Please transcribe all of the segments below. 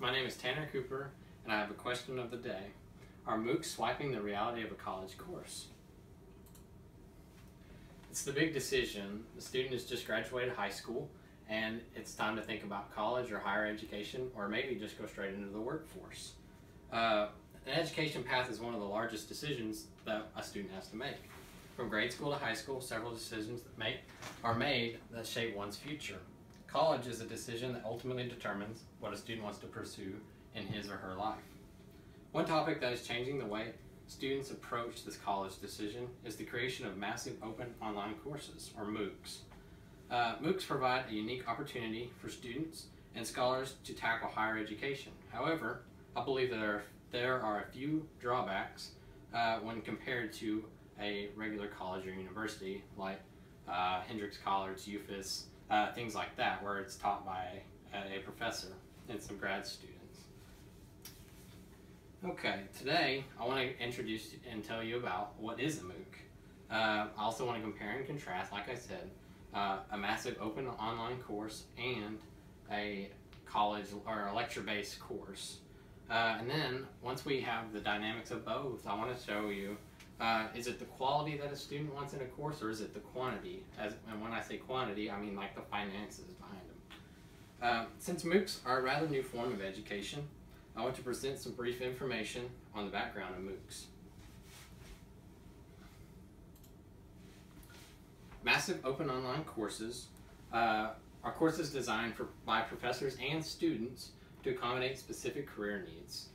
My name is Tanner Cooper, and I have a question of the day. Are MOOCs swiping the reality of a college course? It's the big decision. The student has just graduated high school, and it's time to think about college or higher education, or maybe just go straight into the workforce. An education path is one of the largest decisions that a student has to make. From grade school to high school, several decisions are made that shape one's future. College is a decision that ultimately determines what a student wants to pursue in his or her life. One topic that is changing the way students approach this college decision is the creation of massive open online courses, or MOOCs. MOOCs provide a unique opportunity for students and scholars to tackle higher education. However, I believe that there are a few drawbacks when compared to a regular college or university like Hendrix College, UFAS, things like that, where it's taught by a professor and some grad students. Okay, today I want to introduce and tell you about what is a MOOC. I also want to compare and contrast, like I said, a massive open online course and a college or a lecture-based course. And then, once we have the dynamics of both, I want to show you, is it the quality that a student wants in a course, or is it the quantity? And when I say quantity, I mean like the finances behind them. Since MOOCs are a rather new form of education, I want to present some brief information on the background of MOOCs. Massive open online courses are courses designed by professors and students to accommodate specific career needs.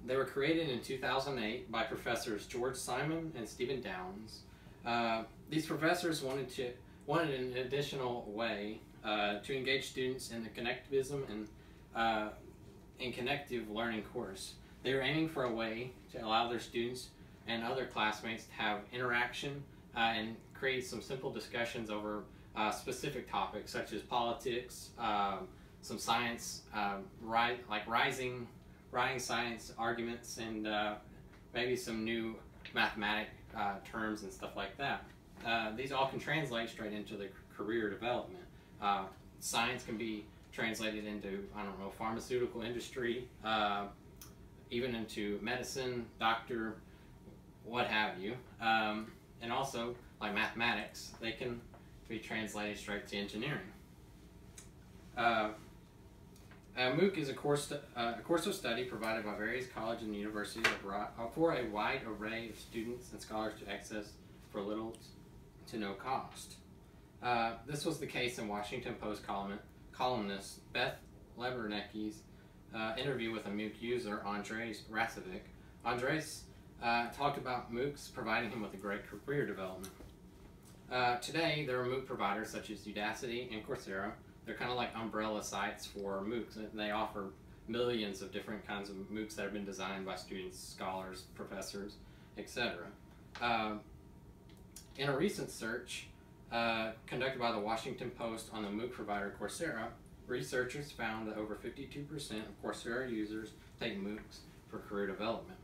They were created in 2008 by professors George Simon and Stephen Downes. These professors wanted an additional way to engage students in the connectivism and connective learning course. They were aiming for a way to allow their students and other classmates to have interaction and create some simple discussions over specific topics such as politics, some science, like rising science arguments, and maybe some new mathematic terms and stuff like that. These all can translate straight into the career development. Science can be translated into, I don't know, pharmaceutical industry, even into medicine, doctor, what have you. And also, like mathematics, they can be translated straight to engineering. MOOC is a course of study provided by various colleges and universities for a wide array of students and scholars to access for little to no cost. This was the case in Washington Post columnist Beth Lebernecki's interview with a MOOC user, Andres Rasovic. Andres talked about MOOCs providing him with a great career development. Today, there are MOOC providers such as Udacity and Coursera. They're kind of like umbrella sites for MOOCs, and they offer millions of different kinds of MOOCs that have been designed by students, scholars, professors, etc. In a recent search conducted by the Washington Post on the MOOC provider Coursera, researchers found that over 52% of Coursera users take MOOCs for career development.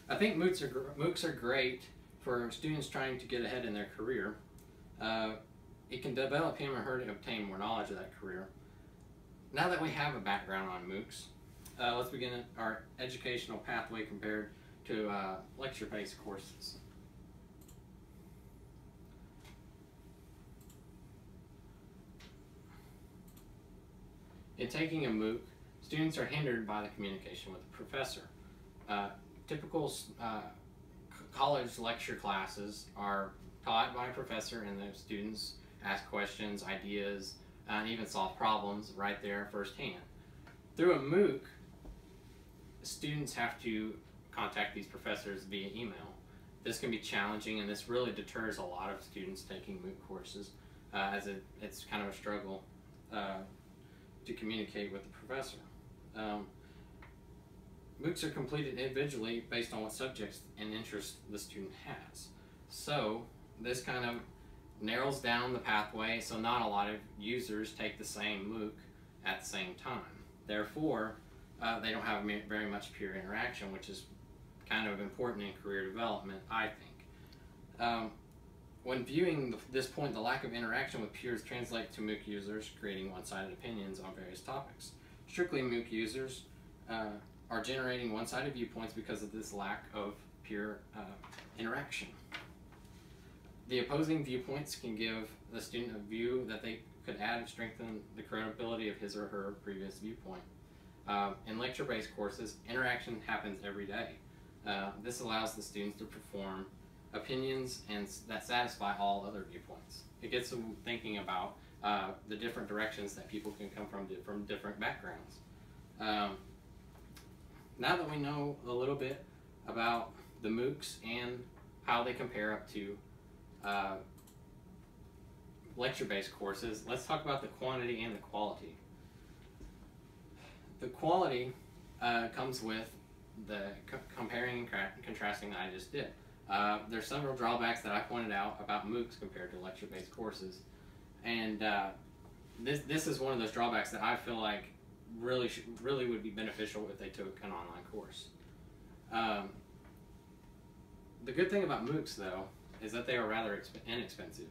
I think MOOCs are great for students trying to get ahead in their career. It can develop him or her to obtain more knowledge of that career. Now that we have a background on MOOCs, let's begin our educational pathway compared to lecture-based courses. In taking a MOOC, students are hindered by the communication with the professor. Typical college lecture classes are taught by a professor, and the students ask questions, ideas, and even solve problems right there firsthand. Through a MOOC, students have to contact these professors via email. This can be challenging, and this really deters a lot of students taking MOOC courses, as it's kind of a struggle to communicate with the professor. MOOCs are completed individually based on what subjects and interests the student has. So this kind of narrows down the pathway, so not a lot of users take the same MOOC at the same time. Therefore, they don't have very much peer interaction, which is kind of important in career development, I think. When viewing this the lack of interaction with peers translates to MOOC users creating one-sided opinions on various topics. Strictly MOOC users are generating one-sided viewpoints because of this lack of peer interaction. The opposing viewpoints can give the student a view that they could add and strengthen the credibility of his or her previous viewpoint. In lecture-based courses, interaction happens every day. This allows the students to perform opinions that satisfy all other viewpoints. It gets them thinking about the different directions that people can come from different backgrounds. Now that we know a little bit about the MOOCs and how they compare up to lecture-based courses, let's talk about the quantity and the quality. The quality comes with the comparing and contrasting that I just did. There's several drawbacks that I pointed out about MOOCs compared to lecture-based courses, and this is one of those drawbacks that I feel like really would be beneficial if they took an online course. The good thing about MOOCs, though, is that they are rather inexpensive.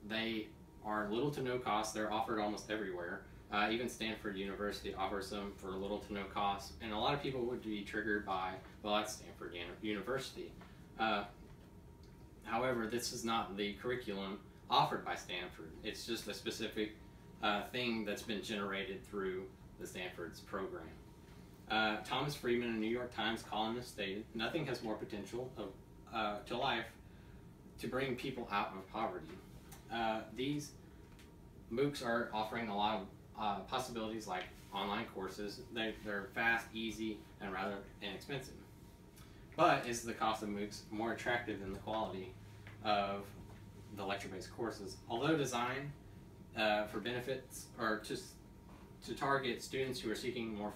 They are little to no cost. They're offered almost everywhere. Even Stanford University offers them for little to no cost, and a lot of people would be triggered by, well, that's Stanford University. However, this is not the curriculum offered by Stanford. It's just a specific thing that's been generated through the Stanford's program. Thomas Friedman, a New York Times columnist, stated, "Nothing has more potential to life to bring people out of poverty." These MOOCs are offering a lot of possibilities like online courses. They're fast, easy, and rather inexpensive. But is the cost of MOOCs more attractive than the quality of the lecture-based courses? Although designed for benefits or to target students who are seeking more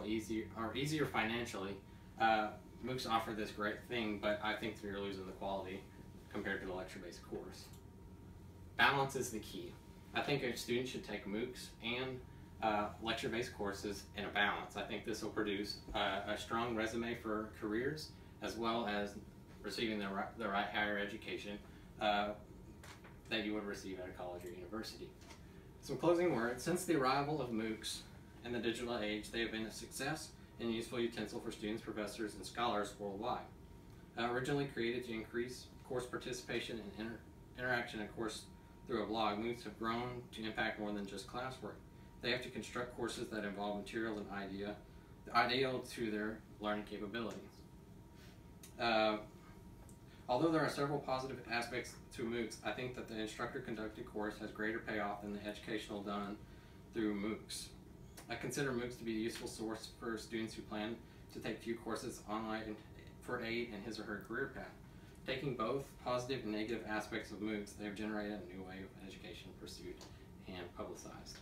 easier financially, MOOCs offer this great thing, but I think you're losing the quality compared to the lecture-based course. Balance is the key. I think a student should take MOOCs and lecture-based courses in a balance. I think this will produce a strong resume for careers, as well as receiving the right higher education that you would receive at a college or university. Some closing words. Since the arrival of MOOCs in the digital age, they have been a success and useful utensil for students, professors, and scholars worldwide. Originally created to increase course participation and interaction, of course, through a blog, MOOCs have grown to impact more than just classwork. They have to construct courses that involve materials and ideal to their learning capabilities. Although there are several positive aspects to MOOCs, I think that the instructor-conducted course has greater payoff than the educational done through MOOCs. I consider MOOCs to be a useful source for students who plan to take few courses online for aid in his or her career path. Taking both positive and negative aspects of MOOCs, they have generated a new way of education pursued and publicized.